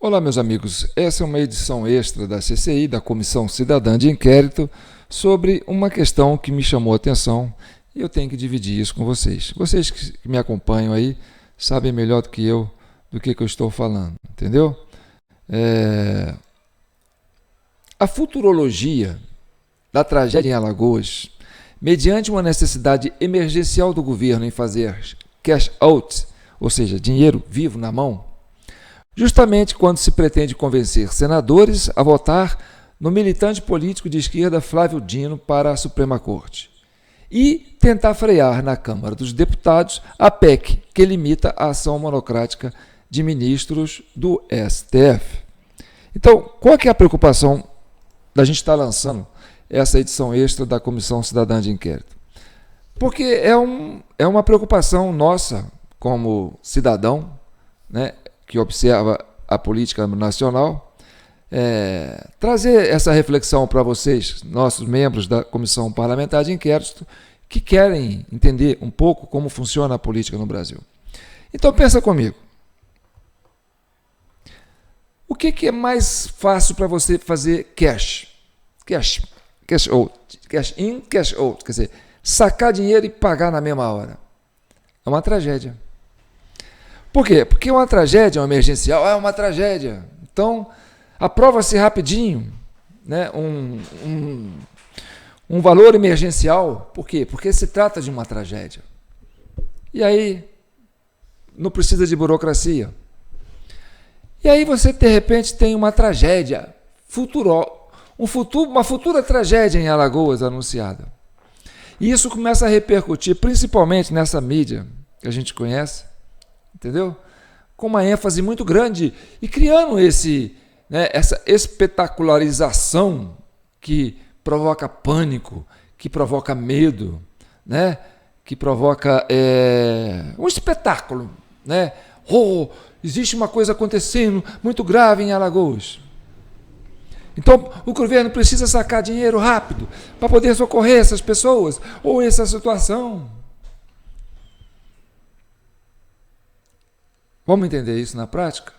Olá, meus amigos. Essa é uma edição extra da CCI, da Comissão Cidadã de Inquérito, sobre uma questão que me chamou a atenção e eu tenho que dividir isso com vocês. Vocês que me acompanham aí sabem melhor do que eu do que eu estou falando, entendeu? A futurologia da tragédia em Alagoas, mediante uma necessidade emergencial do governo em fazer cash out, ou seja, dinheiro vivo na mão, justamente quando se pretende convencer senadores a votar no militante político de esquerda Flávio Dino para a Suprema Corte e tentar frear na Câmara dos Deputados a PEC que limita a ação monocrática de ministros do STF. Então, qual que é a preocupação da gente estar lançando essa edição extra da Comissão Cidadã de Inquérito? Porque é uma preocupação nossa como cidadão, né, que observa a política nacional, trazer essa reflexão para vocês, nossos membros da Comissão Parlamentar de Inquérito, que querem entender um pouco como funciona a política no Brasil. Então pensa comigo, o que é mais fácil para você fazer cash out, cash in, cash out, quer dizer, sacar dinheiro e pagar na mesma hora? É uma tragédia. Por quê? Porque uma tragédia, uma emergencial, é uma tragédia. Então, aprova-se rapidinho, né, um valor emergencial. Por quê? Porque se trata de uma tragédia. E aí, não precisa de burocracia. E aí você, de repente, tem uma tragédia, uma futura tragédia em Alagoas anunciada. E isso começa a repercutir, principalmente nessa mídia que a gente conhece, entendeu? Com uma ênfase muito grande e criando essa espetacularização que provoca pânico, que provoca medo, né? Que provoca um espetáculo, né? Existe uma coisa acontecendo muito grave em Alagoas. Então, o governo precisa sacar dinheiro rápido para poder socorrer essas pessoas ou essa situação. Vamos entender isso na prática?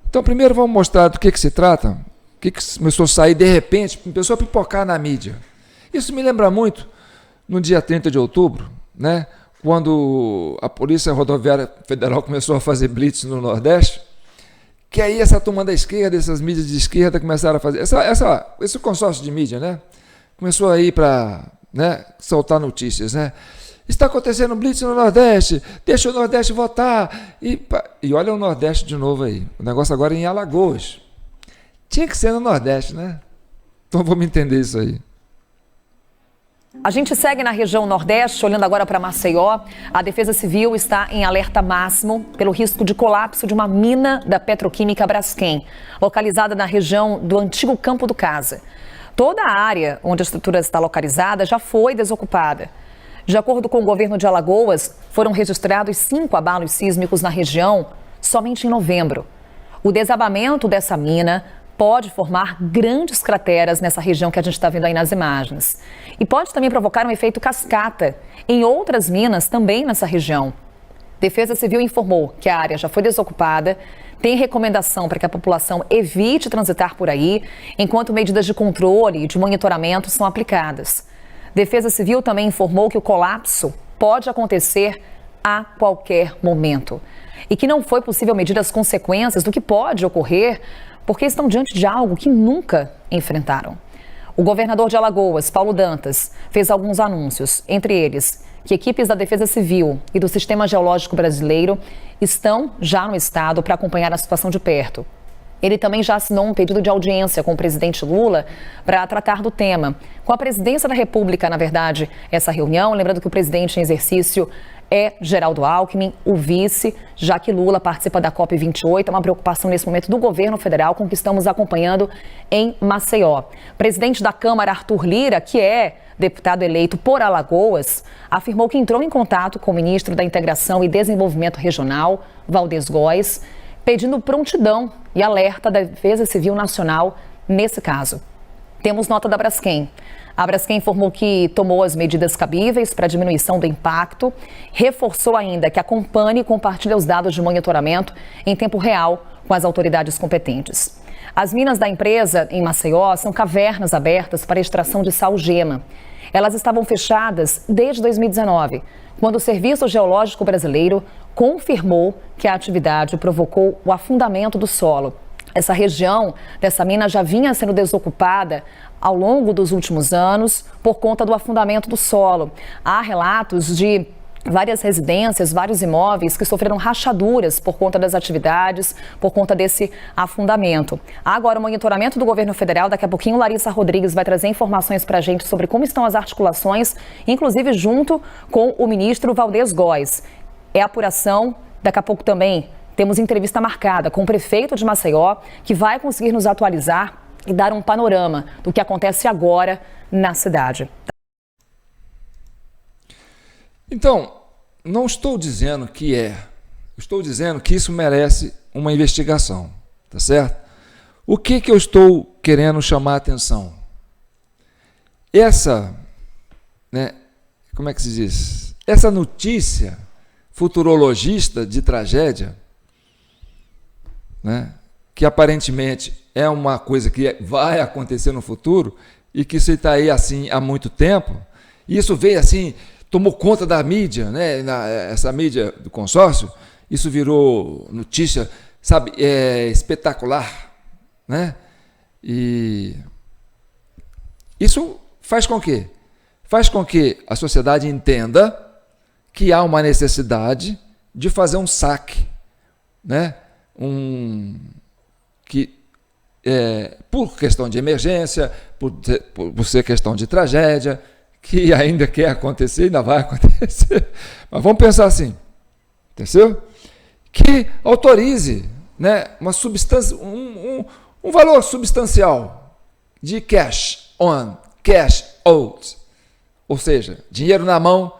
Então, primeiro vamos mostrar do que se trata, o que começou a sair de repente, começou a pipocar na mídia. Isso me lembra muito no dia 30 de outubro, né, quando a Polícia Rodoviária Federal começou a fazer blitz no Nordeste, que aí essa turma da esquerda, essas mídias de esquerda começaram a fazer, esse consórcio de mídia, né, começou aí para, né, soltar notícias, né? Está acontecendo um blitz no Nordeste, deixa o Nordeste votar. E olha o Nordeste de novo aí. O negócio agora é em Alagoas. Tinha que ser no Nordeste, né? Então vamos entender isso aí. A gente segue na região Nordeste, olhando agora para Maceió. A Defesa Civil está em alerta máximo pelo risco de colapso de uma mina da petroquímica Braskem, localizada na região do antigo Campo do Casa. Toda a área onde a estrutura está localizada já foi desocupada. De acordo com o governo de Alagoas, foram registrados 5 abalos sísmicos na região somente em novembro. O desabamento dessa mina pode formar grandes crateras nessa região que a gente está vendo aí nas imagens. E pode também provocar um efeito cascata em outras minas também nessa região. Defesa Civil informou que a área já foi desocupada, tem recomendação para que a população evite transitar por aí, enquanto medidas de controle e de monitoramento são aplicadas. Defesa Civil também informou que o colapso pode acontecer a qualquer momento e que não foi possível medir as consequências do que pode ocorrer porque estão diante de algo que nunca enfrentaram. O governador de Alagoas, Paulo Dantas, fez alguns anúncios, entre eles que equipes da Defesa Civil e do Sistema Geológico Brasileiro estão já no estado para acompanhar a situação de perto. Ele também já assinou um pedido de audiência com o presidente Lula para tratar do tema. Com a presidência da República, na verdade, essa reunião, lembrando que o presidente em exercício é Geraldo Alckmin, o vice, já que Lula participa da COP28, é uma preocupação nesse momento do governo federal, com o que estamos acompanhando em Maceió. Presidente da Câmara, Arthur Lira, que é deputado eleito por Alagoas, afirmou que entrou em contato com o ministro da Integração e Desenvolvimento Regional, Valdez Góes, pedindo prontidão e alerta da Defesa Civil Nacional nesse caso. Temos nota da Braskem. A Braskem informou que tomou as medidas cabíveis para a diminuição do impacto, reforçou ainda que acompanha e compartilha os dados de monitoramento em tempo real com as autoridades competentes. As minas da empresa em Maceió são cavernas abertas para extração de sal-gema. Elas estavam fechadas desde 2019, quando o Serviço Geológico Brasileiro confirmou que a atividade provocou o afundamento do solo. Essa região dessa mina já vinha sendo desocupada ao longo dos últimos anos por conta do afundamento do solo. Há relatos de várias residências, vários imóveis que sofreram rachaduras por conta das atividades, por conta desse afundamento. Há agora o monitoramento do governo federal. Daqui a pouquinho, Larissa Rodrigues vai trazer informações para a gente sobre como estão as articulações, inclusive junto com o ministro Valdez Góes. É apuração. Daqui a pouco também temos entrevista marcada com o prefeito de Maceió, que vai conseguir nos atualizar e dar um panorama do que acontece agora na cidade. Então, não estou dizendo que estou dizendo que isso merece uma investigação, tá certo? O que eu estou querendo chamar a atenção? Essa, como é que se diz? Essa notícia futurologista de tragédia, que aparentemente é uma coisa que vai acontecer no futuro e que isso está aí assim há muito tempo, e isso veio assim, tomou conta da mídia, essa mídia do consórcio, isso virou notícia, sabe, espetacular, E isso faz com que a sociedade entenda que há uma necessidade de fazer um saque, por questão de emergência, por ser questão de tragédia, que ainda quer acontecer, ainda vai acontecer, mas vamos pensar assim, entendeu? Que autorize uma substância, um valor substancial de cash on, cash out, ou seja, dinheiro na mão,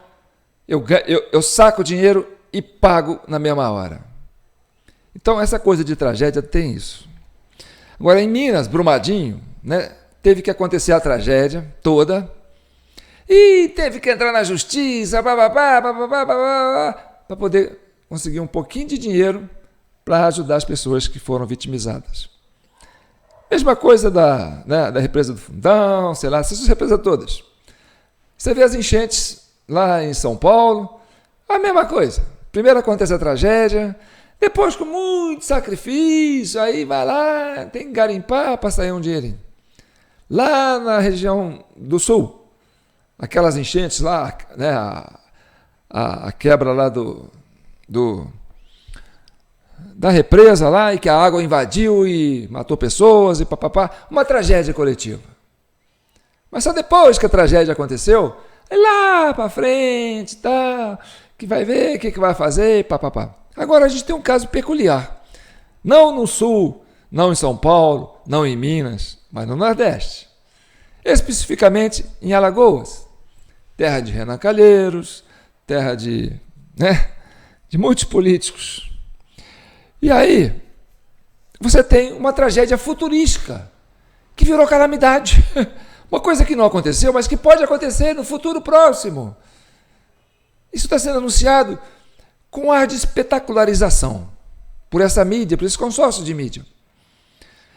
eu saco o dinheiro e pago na mesma hora. Então, essa coisa de tragédia tem isso. Agora, em Minas, Brumadinho, teve que acontecer a tragédia toda, e teve que entrar na justiça para poder conseguir um pouquinho de dinheiro para ajudar as pessoas que foram vitimizadas. Mesma coisa da represa do Fundão, sei lá, essas represas todas. Você vê as enchentes lá em São Paulo, a mesma coisa. Primeiro acontece a tragédia, depois com muito sacrifício, aí vai lá, tem que garimpar para sair um dinheirinho. Lá na região do sul, aquelas enchentes lá, a quebra lá da represa lá, e que a água invadiu e matou pessoas e papapá, uma tragédia coletiva. Mas só depois que a tragédia aconteceu, é lá para frente, tá, que vai ver o que vai fazer, papapá. Agora a gente tem um caso peculiar, não no sul, não em São Paulo, não em Minas, mas no Nordeste, especificamente em Alagoas. Terra de Renan Calheiros, terra de muitos políticos. E aí, você tem uma tragédia futurística, que virou calamidade. Uma coisa que não aconteceu, mas que pode acontecer no futuro próximo. Isso está sendo anunciado com ar de espetacularização por essa mídia, por esse consórcio de mídia.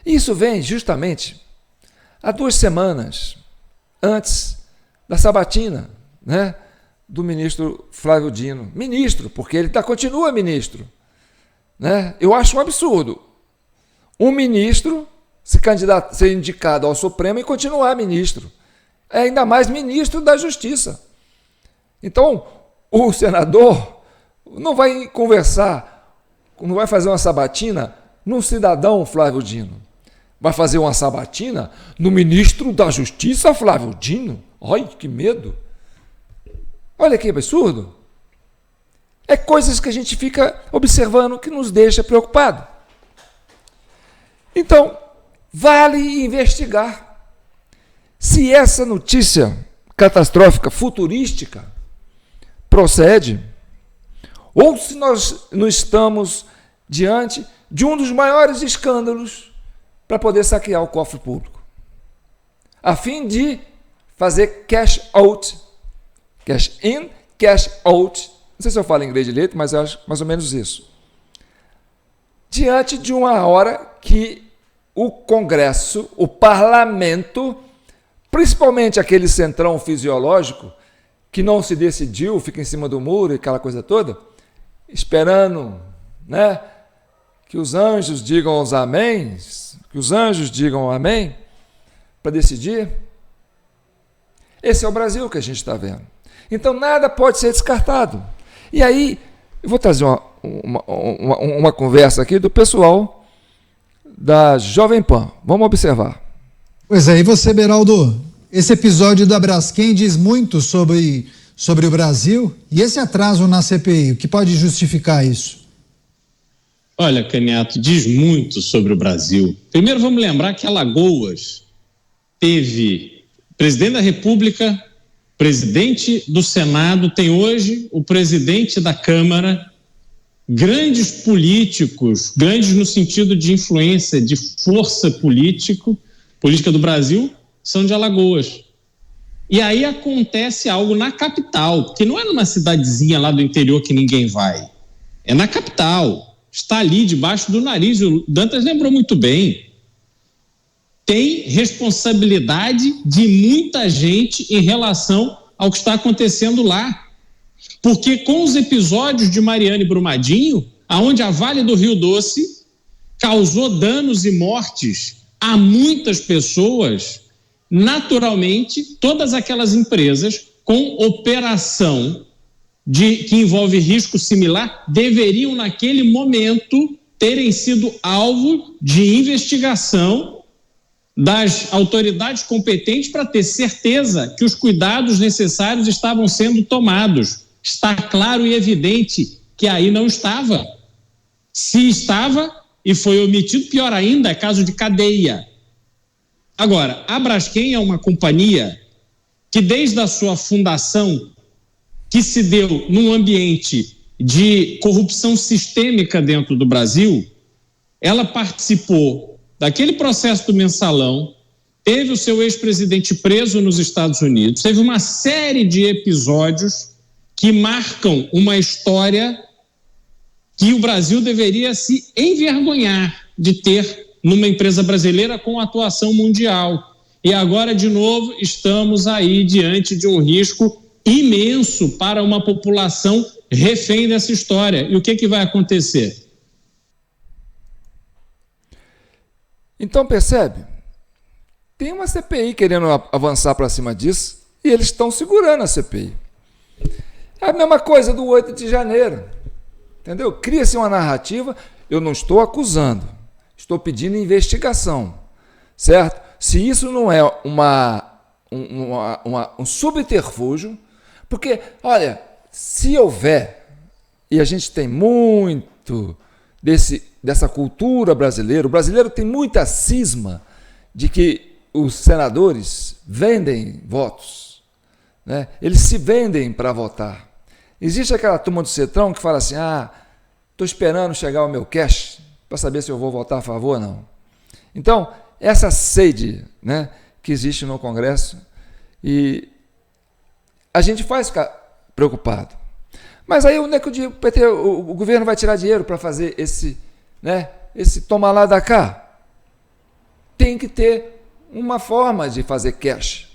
Isso vem justamente há 2 semanas antes da sabatina, do ministro Flávio Dino. Ministro, porque ele continua ministro. Eu acho um absurdo um ministro ser indicado ao Supremo e continuar ministro. É ainda mais ministro da Justiça. Então, o senador não vai conversar, não vai fazer uma sabatina no cidadão Flávio Dino. Vai fazer uma sabatina no ministro da Justiça, Flávio Dino. Ai, que medo! Olha que absurdo. É coisas que a gente fica observando que nos deixa preocupado. Então, vale investigar se essa notícia catastrófica, futurística, procede, ou se nós não estamos diante de um dos maiores escândalos para poder saquear o cofre público, a fim de fazer cash out, cash in, cash out. Não sei se eu falo inglês direito, mas eu acho mais ou menos isso. De diante de uma hora que o Congresso, o parlamento, principalmente aquele centrão fisiológico, que não se decidiu, fica em cima do muro e aquela coisa toda, esperando, né, que os anjos digam os améns, que os anjos digam amém, para decidir. Esse é o Brasil que a gente está vendo. Então nada pode ser descartado. E aí, eu vou trazer uma conversa aqui do pessoal da Jovem Pan. Vamos observar. Pois é, e você, Beraldo, esse episódio da Braskem diz muito sobre o Brasil e esse atraso na CPI, o que pode justificar isso? Olha, Caniato, diz muito sobre o Brasil. Primeiro vamos lembrar que Alagoas teve presidente da República, presidente do Senado, tem hoje o presidente da Câmara, grandes políticos, grandes no sentido de influência, de força política do Brasil, são de Alagoas. E aí acontece algo na capital, que não é numa cidadezinha lá do interior que ninguém vai, é na capital, está ali debaixo do nariz, o Dantas lembrou muito bem. Tem responsabilidade de muita gente em relação ao que está acontecendo lá. Porque com os episódios de Mariana e Brumadinho, aonde a Vale do Rio Doce causou danos e mortes a muitas pessoas, naturalmente, todas aquelas empresas com operação que envolve risco similar deveriam, naquele momento, terem sido alvo de investigação das autoridades competentes para ter certeza que os cuidados necessários estavam sendo tomados. Está claro e evidente que aí não estava. Se estava e foi omitido, pior ainda, é caso de cadeia. Agora, a Braskem é uma companhia que desde a sua fundação, que se deu num ambiente de corrupção sistêmica dentro do Brasil, ela participou daquele processo do mensalão, teve o seu ex-presidente preso nos Estados Unidos, teve uma série de episódios que marcam uma história que o Brasil deveria se envergonhar de ter numa empresa brasileira com atuação mundial. E agora, de novo, estamos aí diante de um risco imenso para uma população refém dessa história. E o que vai acontecer? Então, percebe? Tem uma CPI querendo avançar para cima disso e eles estão segurando a CPI. É a mesma coisa do 8 de janeiro. Entendeu? Cria-se uma narrativa, eu não estou acusando, estou pedindo investigação. Certo? Se isso não é um subterfúgio, porque, olha, se houver, e a gente tem muito dessa cultura brasileira, o brasileiro tem muita cisma de que os senadores vendem votos, né? Eles se vendem para votar. Existe aquela turma do Cetrão que fala assim, estou esperando chegar o meu cash para saber se eu vou votar a favor ou não. Então, essa sede, né, que existe no Congresso, e a gente faz ficar preocupado. Mas aí o PT, o governo vai tirar dinheiro para fazer esse toma lá da cá. Tem que ter uma forma de fazer cash.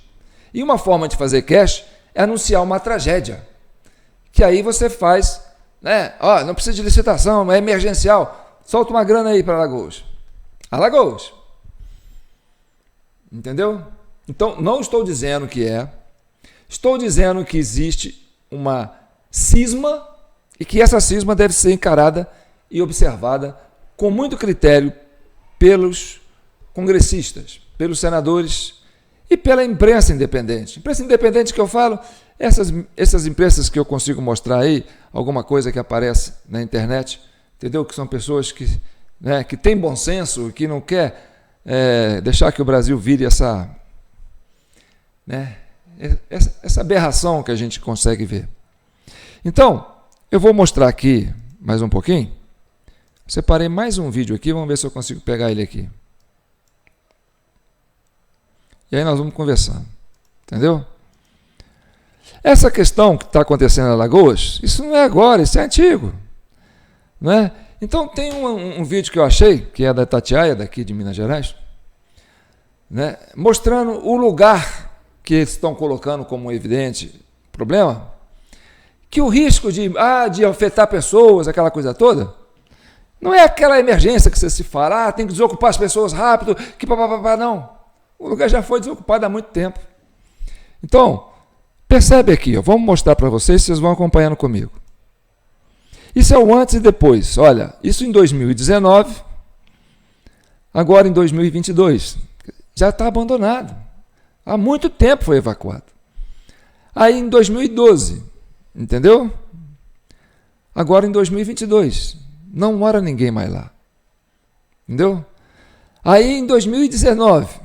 E uma forma de fazer cash é anunciar uma tragédia. Que aí você faz, né? Não precisa de licitação, é emergencial. Solta uma grana aí para Alagoas. Alagoas. Entendeu? Então, não estou dizendo que é. Estou dizendo que existe uma cisma e que essa cisma deve ser encarada e observada com muito critério pelos congressistas, pelos senadores e pela imprensa independente. Imprensa independente que eu falo, essas imprensas que eu consigo mostrar aí, alguma coisa que aparece na internet, entendeu? Que são pessoas que têm bom senso, que não quer deixar que o Brasil vire essa aberração que a gente consegue ver. Então, eu vou mostrar aqui mais um pouquinho. Separei mais um vídeo aqui, vamos ver se eu consigo pegar ele aqui. E aí nós vamos conversando. Entendeu? Essa questão que está acontecendo em Alagoas, isso não é agora, isso é antigo. Não é? Então tem um vídeo que eu achei, que é da Itatiaia, daqui de Minas Gerais, né, mostrando o lugar que eles estão colocando como evidente problema, que o risco de afetar pessoas, aquela coisa toda, não é aquela emergência que você se fala, tem que desocupar as pessoas rápido, que papapá, não. O lugar já foi desocupado há muito tempo. Então, percebe aqui, vamos mostrar para vocês vão acompanhando comigo. Isso é o antes e depois. Olha, isso em 2019, agora em 2022. Já está abandonado. Há muito tempo foi evacuado. Aí em 2012, entendeu? Agora em 2022, não mora ninguém mais lá. Entendeu? Aí em 2019,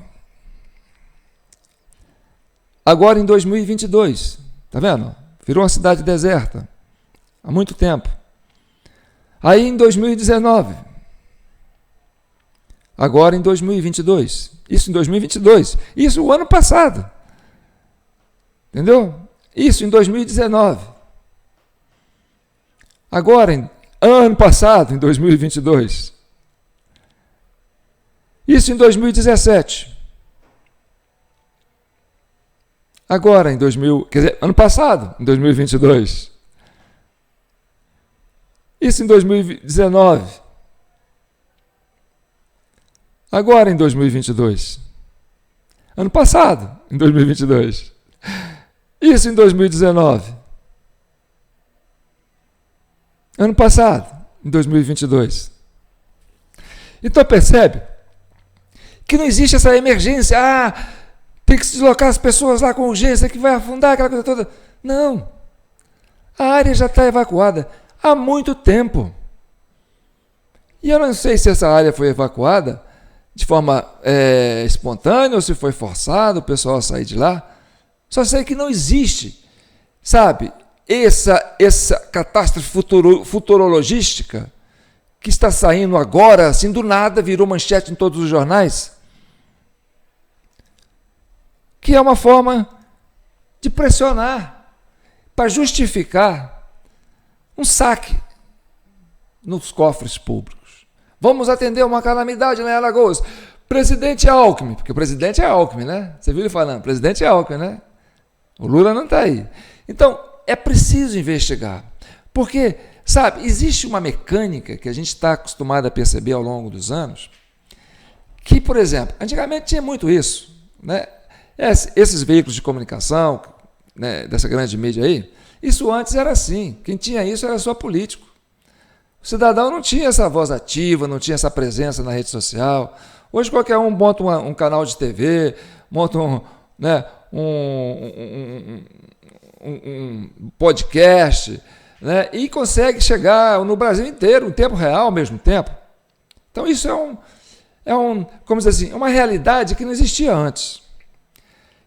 agora em 2022, tá vendo? Virou uma cidade deserta há muito tempo. Aí em 2019, agora em 2022, isso em 2022, isso o ano passado, entendeu? Isso em 2019, agora ano passado, em 2022, isso em 2017, agora em ano passado, em 2022, isso em 2019, agora em 2022, ano passado, em 2022, isso em 2019, ano passado, em 2022. Então percebe que não existe essa emergência, tem que se deslocar as pessoas lá com urgência, que vai afundar aquela coisa toda. Não, a área já está evacuada há muito tempo. E eu não sei se essa área foi evacuada de forma espontânea ou se foi forçado o pessoal a sair de lá. Só sei que não existe, sabe, essa catástrofe futurologística que está saindo agora, assim, do nada, virou manchete em todos os jornais, que é uma forma de pressionar para justificar um saque nos cofres públicos. Vamos atender uma calamidade lá em Alagoas. Presidente Alckmin, porque o presidente é Alckmin, né? Você viu ele falando, presidente é Alckmin, né? O Lula não está aí. Então, é preciso investigar. Porque, sabe, existe uma mecânica que a gente está acostumado a perceber ao longo dos anos, que, por exemplo, antigamente tinha muito isso, né? Esses veículos de comunicação, né, dessa grande mídia aí, isso antes era assim. Quem tinha isso era só político. O cidadão não tinha essa voz ativa, não tinha essa presença na rede social. Hoje qualquer um monta um canal de TV, monta um podcast, né, e consegue chegar no Brasil inteiro, em tempo real ao mesmo tempo. Então isso como dizer assim, uma realidade que não existia antes.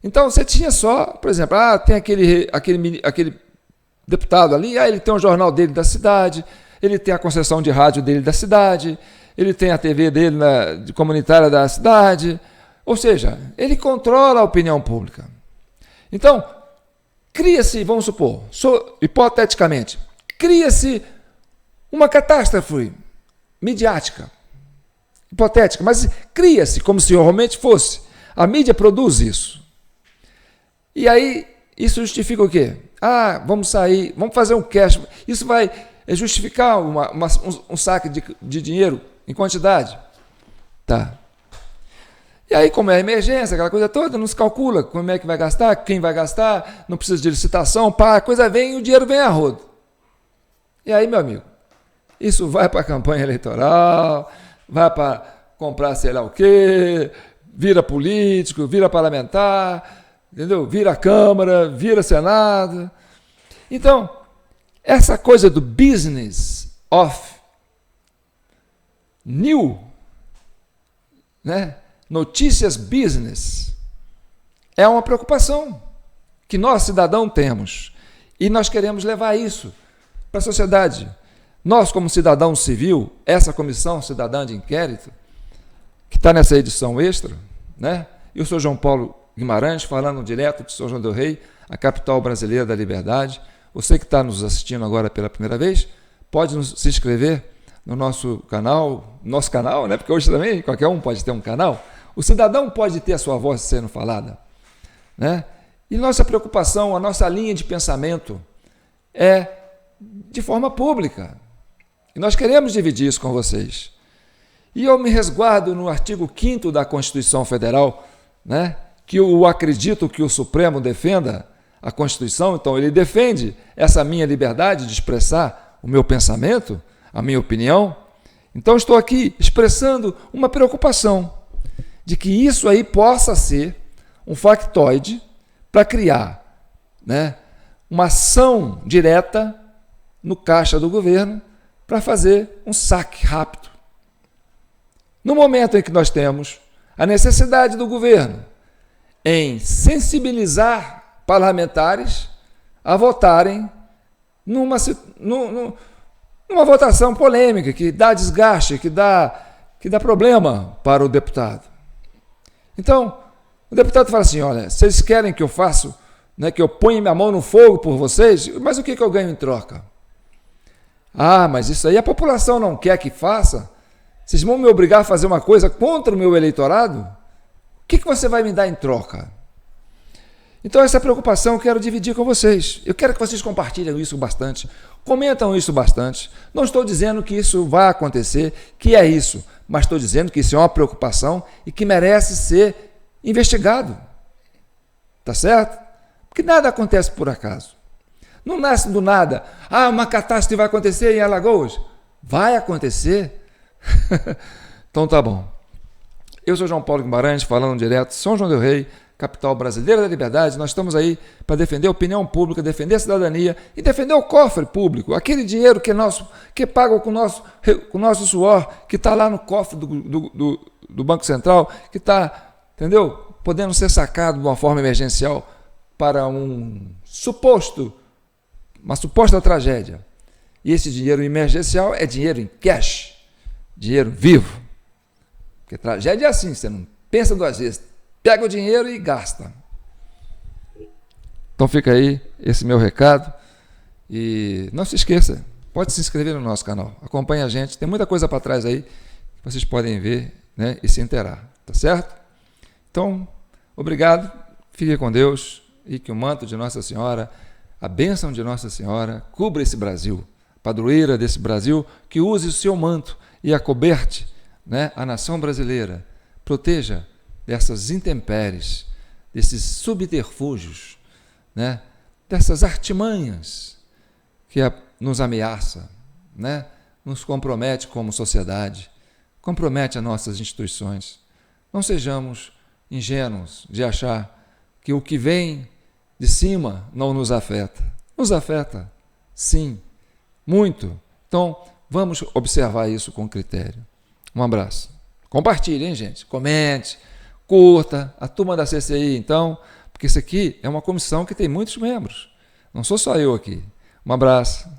Então você tinha só, por exemplo, tem aquele deputado ali, ele tem um jornal dele da cidade, ele tem a concessão de rádio dele da cidade, ele tem a TV dele comunitária da cidade, ou seja, ele controla a opinião pública. Então, cria-se, vamos supor, hipoteticamente, cria-se uma catástrofe midiática, hipotética, mas cria-se como se realmente fosse. A mídia produz isso. E aí, isso justifica o quê? Vamos sair, vamos fazer um cash. Isso vai justificar um saque de dinheiro em quantidade. Tá. E aí, como é emergência, aquela coisa toda, não se calcula como é que vai gastar, quem vai gastar, não precisa de licitação, a coisa vem e o dinheiro vem a rodo. E aí, meu amigo, isso vai para a campanha eleitoral, vai para comprar sei lá o quê, vira político, vira parlamentar, entendeu? Vira Câmara, vira Senado. Então, essa coisa do business of new, né? Notícias business, é uma preocupação que nós, cidadãos, temos. E nós queremos levar isso para a sociedade. Nós, como cidadão civil, essa comissão cidadã de inquérito, que está nessa edição extra, né? Eu sou João Paulo Guimarães, falando direto de São João del Rei, a capital brasileira da liberdade. Você que está nos assistindo agora pela primeira vez, pode se inscrever no nosso canal, né? Porque hoje também qualquer um pode ter um canal, o cidadão pode ter a sua voz sendo falada, né? E nossa preocupação, a nossa linha de pensamento é de forma pública. E nós queremos dividir isso com vocês. E eu me resguardo no artigo 5º da Constituição Federal, né? Que eu acredito que o Supremo defenda a Constituição, então ele defende essa minha liberdade de expressar o meu pensamento, a minha opinião. Então estou aqui expressando uma preocupação de que isso aí possa ser um factoide para criar, né, uma ação direta no caixa do governo para fazer um saque rápido. No momento em que nós temos a necessidade do governo em sensibilizar parlamentares a votarem numa votação polêmica, que dá desgaste, que dá problema para o deputado. Então, o deputado fala assim, olha, vocês querem que eu faça, né, que eu ponha minha mão no fogo por vocês, mas o que eu ganho em troca? Ah, mas isso aí a população não quer que faça? Vocês vão me obrigar a fazer uma coisa contra o meu eleitorado? O que você vai me dar em troca? Então essa preocupação eu quero dividir com vocês. Eu quero que vocês compartilhem isso bastante, comentam isso bastante. Não estou dizendo que isso vai acontecer, que é isso, mas estou dizendo que isso é uma preocupação e que merece ser investigado. Tá certo? Porque nada acontece por acaso. Não nasce do nada. Ah, uma catástrofe vai acontecer em Alagoas. Vai acontecer? Então tá bom. Eu sou João Paulo Guimarães, falando direto de São João del Rei, capital brasileira da liberdade. Nós estamos aí para defender a opinião pública, defender a cidadania e defender o cofre público, aquele dinheiro que é nosso, que é pago com o nosso suor, que está lá no cofre do Banco Central, que está, entendeu, podendo ser sacado de uma forma emergencial para uma suposta tragédia. E esse dinheiro emergencial é dinheiro em cash, dinheiro vivo. Porque tragédia é assim, você não pensa duas vezes, pega o dinheiro e gasta. Então fica aí esse meu recado e não se esqueça, pode se inscrever no nosso canal, acompanhe a gente, tem muita coisa para trás aí que vocês podem ver, né, e se inteirar, tá certo? Então, obrigado, fique com Deus e que o manto de Nossa Senhora, a bênção de Nossa Senhora, cubra esse Brasil, padroeira desse Brasil, que use o seu manto e acoberte, né, a nação brasileira, proteja dessas intempéries, desses subterfúgios, né, dessas artimanhas que nos ameaça, né, nos compromete como sociedade, compromete as nossas instituições. Não sejamos ingênuos de achar que o que vem de cima não nos afeta. Nos afeta, sim, muito. Então, vamos observar isso com critério. Um abraço. Compartilhe, hein, gente? Comente, curta, a turma da CCI, então, porque isso aqui é uma comissão que tem muitos membros. Não sou só eu aqui. Um abraço.